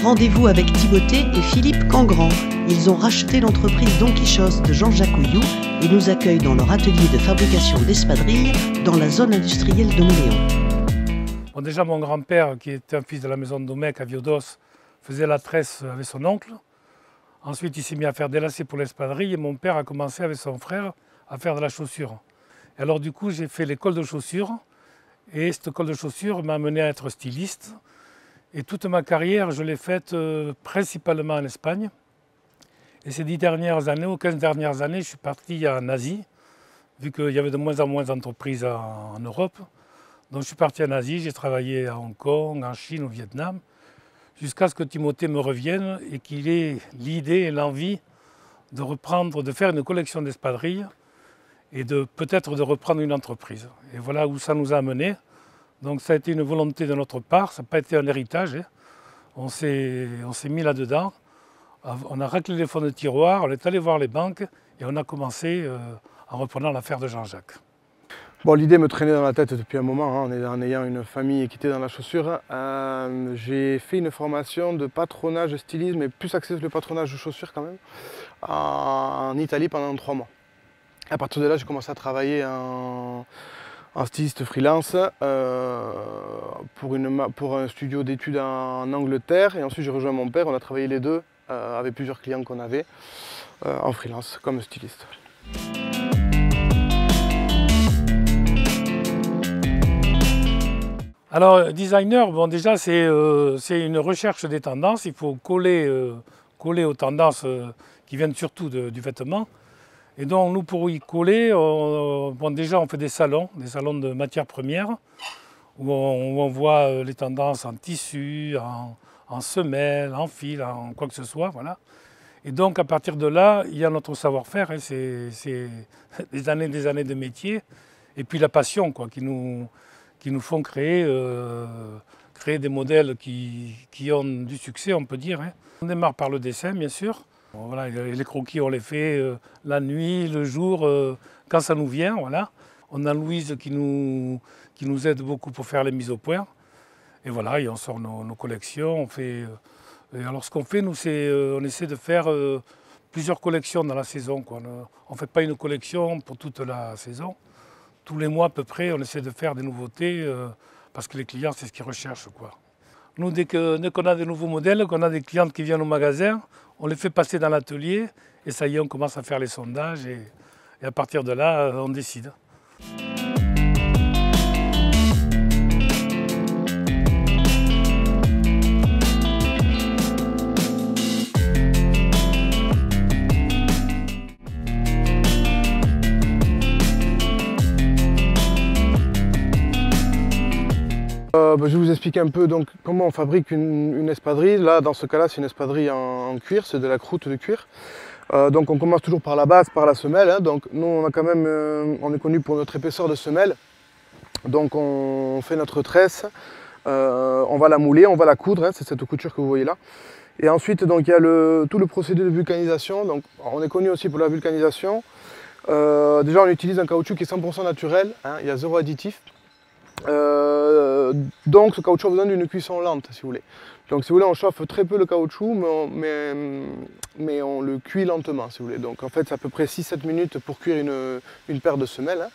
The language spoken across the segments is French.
Rendez-vous avec Timothée et Philippe Cangrand. Ils ont racheté l'entreprise Don Quichosse de Jean-Jacques Houilloux et nous accueillent dans leur atelier de fabrication d'espadrilles dans la zone industrielle de Mauléon. Bon, déjà, mon grand-père, qui était un fils de la maison de Domecq à Viodos, faisait la tresse avec son oncle. Ensuite, il s'est mis à faire des lacets pour l'espadrille et mon père a commencé avec son frère à faire de la chaussure. Et alors du coup, j'ai fait l'école de chaussure et cette école de chaussure m'a amené à être styliste. Et toute ma carrière, je l'ai faite principalement en Espagne. Et ces 10 dernières années, ou 15 dernières années, je suis parti en Asie, vu qu'il y avait de moins en moins d'entreprises en Europe. Donc je suis parti en Asie, j'ai travaillé à Hong Kong, en Chine, au Vietnam, jusqu'à ce que Timothée me revienne et qu'il ait l'idée et l'envie de reprendre, de faire une collection d'espadrilles et peut-être de reprendre une entreprise. Et voilà où ça nous a amenés. Donc ça a été une volonté de notre part, ça n'a pas été un héritage. Hein. On s'est mis là-dedans, on a raclé les fonds de tiroir, on est allé voir les banques et on a commencé en reprenant l'affaire de Jean-Jacques. Bon, l'idée me traînait dans la tête depuis un moment, hein, en ayant une famille qui était dans la chaussure. J'ai fait une formation de patronage stylisme, mais plus axée sur le patronage de chaussures quand même, en Italie pendant 3 mois. À partir de là, j'ai commencé à travailler en styliste freelance pour un studio d'études en Angleterre. Et ensuite, j'ai rejoint mon père. On a travaillé les deux avec plusieurs clients qu'on avait en freelance comme styliste. Alors, designer, bon, déjà, c'est une recherche des tendances. Il faut coller aux tendances qui viennent surtout du vêtement. Et donc, nous, pour y coller, bon, déjà, on fait des salons de matières premières, où on voit les tendances en tissu, en semelle, en fil, en quoi que ce soit. Voilà. Et donc, à partir de là, il y a notre savoir-faire. Hein, c'est des années de métier. Et puis la passion, quoi, qui nous font créer des modèles qui ont du succès, on peut dire. Hein. On démarre par le dessin, bien sûr. Bon, voilà, les croquis, on les fait la nuit, le jour, quand ça nous vient. Voilà. On a Louise qui nous aide beaucoup pour faire les mises au point. Et voilà, et on sort nos collections. Alors ce qu'on fait, nous, c'est on essaie de faire plusieurs collections dans la saison, quoi. On ne fait pas une collection pour toute la saison. Tous les mois à peu près, on essaie de faire des nouveautés parce que les clients, c'est ce qu'ils recherchent, quoi. Nous, dès qu'on a des nouveaux modèles, qu'on a des clientes qui viennent au magasin, on les fait passer dans l'atelier et ça y est, on commence à faire les sondages et à partir de là, on décide. Je vais vous expliquer un peu donc, comment on fabrique une espadrille. Là, dans ce cas-là, c'est une espadrille en cuir, c'est de la croûte de cuir. Donc on commence toujours par la base, par la semelle. Hein. Donc nous, on est connu pour notre épaisseur de semelle. Donc on fait notre tresse, on va la mouler, on va la coudre. Hein. C'est cette couture que vous voyez là. Et ensuite, donc il y a tout le procédé de vulcanisation. Donc on est connu aussi pour la vulcanisation. Déjà, on utilise un caoutchouc qui est 100% naturel. Hein. Il y a 0 additif. Donc ce caoutchouc a besoin d'une cuisson lente si vous voulez. Donc si vous voulez on chauffe très peu le caoutchouc mais on le cuit lentement si vous voulez. Donc en fait c'est à peu près 6-7 minutes pour cuire une paire de semelles. Hein.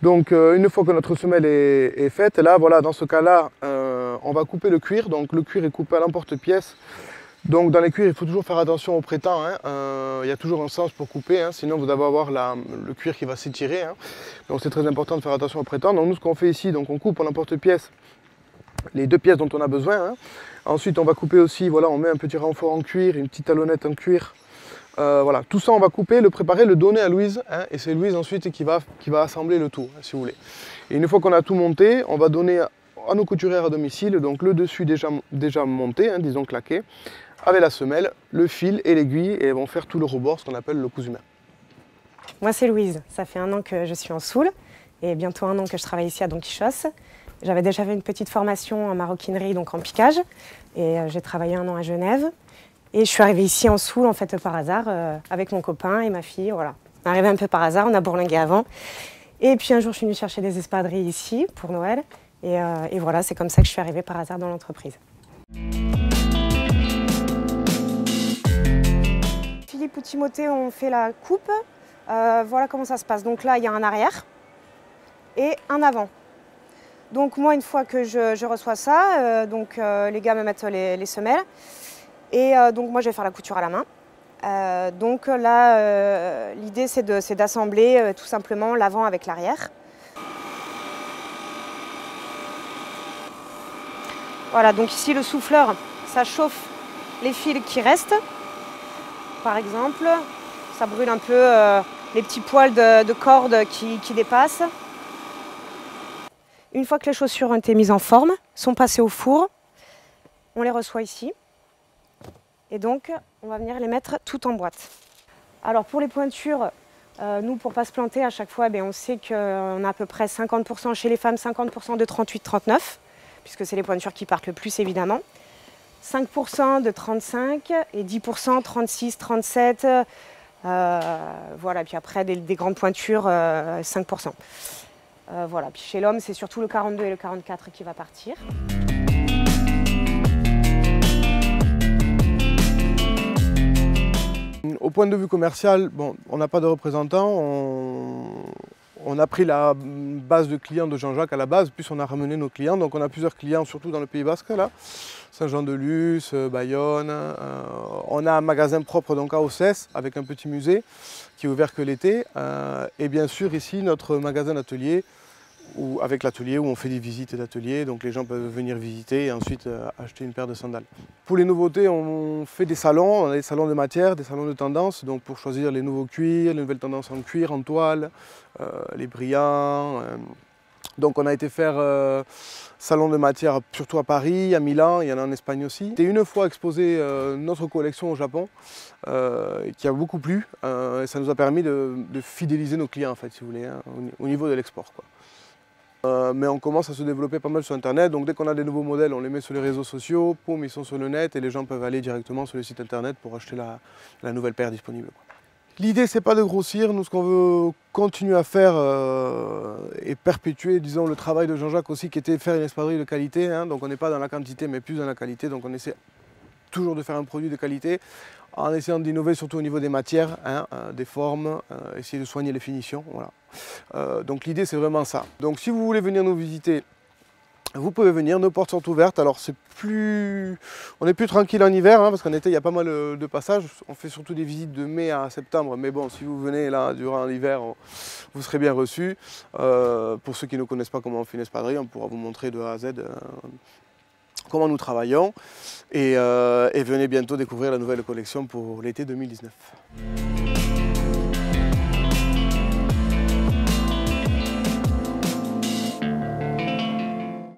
Donc une fois que notre semelle est faite, là voilà dans ce cas là on va couper le cuir. Donc le cuir est coupé à l'emporte-pièce. Donc dans les cuirs il faut toujours faire attention au prétend, hein. Il y a toujours un sens pour couper, hein, sinon vous allez avoir le cuir qui va s'étirer. Hein. Donc c'est très important de faire attention au prétend. Donc nous ce qu'on fait ici, donc on coupe en l'emporte-pièce les 2 pièces dont on a besoin. Hein. Ensuite on va couper aussi, voilà, on met un petit renfort en cuir, une petite talonnette en cuir. Voilà, tout ça on va couper, le préparer, le donner à Louise, hein, et c'est Louise ensuite qui va assembler le tout, hein, si vous voulez. Et une fois qu'on a tout monté, on va donner à nos couturières à domicile, donc le dessus déjà monté, hein, disons claqué, avec la semelle, le fil et l'aiguille, et elles vont faire tout le rebord, ce qu'on appelle le cousu main. Moi c'est Louise, ça fait 1 an que je suis en Soule, et bientôt 1 an que je travaille ici à Don Quichosse. J'avais déjà fait une petite formation en maroquinerie, donc en piquage, et j'ai travaillé 1 an à Genève. Et je suis arrivée ici en Soule, en fait, par hasard, avec mon copain et ma fille, voilà. On est arrivé un peu par hasard, on a bourlingué avant. Et puis un jour, je suis venue chercher des espadrilles ici, pour Noël, et voilà, c'est comme ça que je suis arrivée par hasard dans l'entreprise. Philippe ou Timothée ont fait la coupe, voilà comment ça se passe. Donc là, il y a un arrière et un avant. Donc moi, une fois que je reçois ça, les gars me mettent les semelles. Et donc moi, je vais faire la couture à la main. Donc là, l'idée, c'est d'assembler tout simplement l'avant avec l'arrière. Voilà, donc ici, le souffleur, ça chauffe les fils qui restent. Par exemple, ça brûle un peu les petits poils de corde qui dépassent. Une fois que les chaussures ont été mises en forme, sont passées au four, on les reçoit ici. Et donc, on va venir les mettre tout en boîte. Alors pour les pointures, nous, pour ne pas se planter, à chaque fois, on sait qu'on a à peu près 50% chez les femmes, 50% de 38-39, puisque c'est les pointures qui partent le plus, évidemment. 5% de 35 et 10% 36-37. Voilà, puis après, des grandes pointures, 5%. Voilà, puis chez l'homme, c'est surtout le 42 et le 44 qui va partir. Au point de vue commercial, bon, on n'a pas de représentant. On a pris la base de clients de Jean-Jacques à la base, puis on a ramené nos clients. Donc on a plusieurs clients, surtout dans le Pays Basque, là. Saint-Jean-de-Luz, Bayonne. On a un magasin propre donc à Ossès, avec un petit musée qui est ouvert que l'été. Et bien sûr ici, notre magasin d'atelier, avec l'atelier où on fait des visites d'atelier, donc les gens peuvent venir visiter et ensuite acheter une paire de sandales. Pour les nouveautés, on fait des salons, on a des salons de matière, des salons de tendance, donc pour choisir les nouveaux cuirs, les nouvelles tendances en cuir, en toile, les brillants. Donc on a été faire salon de matière surtout à Paris, à Milan, il y en a en Espagne aussi. J'ai une fois exposé notre collection au Japon, qui a beaucoup plu, et ça nous a permis de fidéliser nos clients en fait, si vous voulez, hein, au niveau de l'export, quoi. Mais on commence à se développer pas mal sur internet, donc dès qu'on a des nouveaux modèles, on les met sur les réseaux sociaux, poum, ils sont sur le net et les gens peuvent aller directement sur le site internet pour acheter la nouvelle paire disponible. L'idée c'est pas de grossir, nous ce qu'on veut continuer à faire et perpétuer, disons, le travail de Jean-Jacques aussi qui était de faire une espadrille de qualité, hein, donc on n'est pas dans la quantité mais plus dans la qualité, donc on essaie toujours de faire un produit de qualité en essayant d'innover surtout au niveau des matières, hein, des formes, essayer de soigner les finitions. Voilà. Donc l'idée c'est vraiment ça. Donc si vous voulez venir nous visiter, vous pouvez venir, nos portes sont ouvertes. Alors on est plus tranquille en hiver, hein, parce qu'en été il y a pas mal de passages. On fait surtout des visites de mai à septembre, mais bon, si vous venez là durant l'hiver, vous serez bien reçus. Pour ceux qui ne connaissent pas comment on fait une espadrille, on pourra vous montrer de A à Z comment nous travaillons. Et venez bientôt découvrir la nouvelle collection pour l'été 2019.